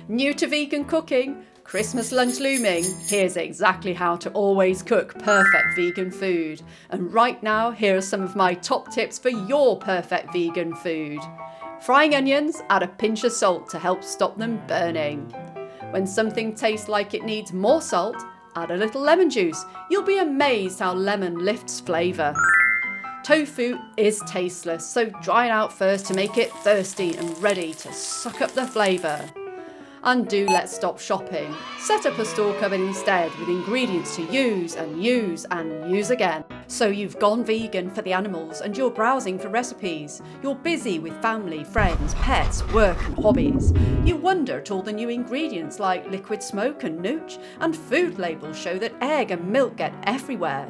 New to vegan cooking? Christmas lunch looming? Here's exactly how to always cook perfect vegan food. And right now, here are some of my top tips for your perfect vegan food. Frying onions, add a pinch of salt to help stop them burning. When something tastes like it needs more salt, add a little lemon juice. You'll be amazed how lemon lifts flavour. Tofu is tasteless, so dry it out first to make it thirsty and ready to suck up the flavour. And do let's stop shopping. Set up a store cupboard instead with ingredients to use and use and use again. So you've gone vegan for the animals and you're browsing for recipes. You're busy with family, friends, pets, work and hobbies. You wonder at all the new ingredients like liquid smoke and nooch, and food labels show that egg and milk get everywhere.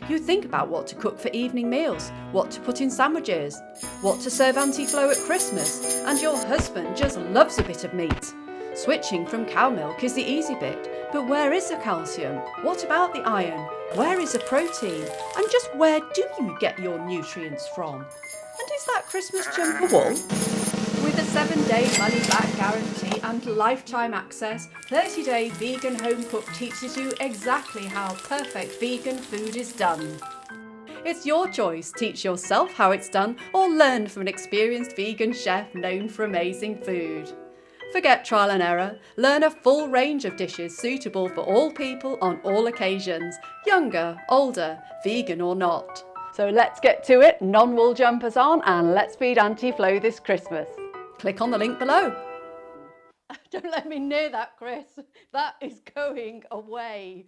You think about what to cook for evening meals, what to put in sandwiches, what to serve anti-flow at Christmas, and your husband just loves a bit of meat. Switching from cow milk is the easy bit, but where is the calcium? What about the iron? Where is the protein? And just where do you get your nutrients from? And is that Christmas jumper wool? With a 7-day money-back guarantee and lifetime access, 30-day Vegan Home Cook teaches you exactly how perfect vegan food is done. It's your choice. Teach yourself how it's done or learn from an experienced vegan chef known for amazing food. Forget trial and error. Learn a full range of dishes suitable for all people on all occasions, younger, older, vegan or not. So let's get to it. Non-wool jumpers on and let's feed anti-flow this Christmas. Click on the link below. Don't let me near that, Chris. That is going away.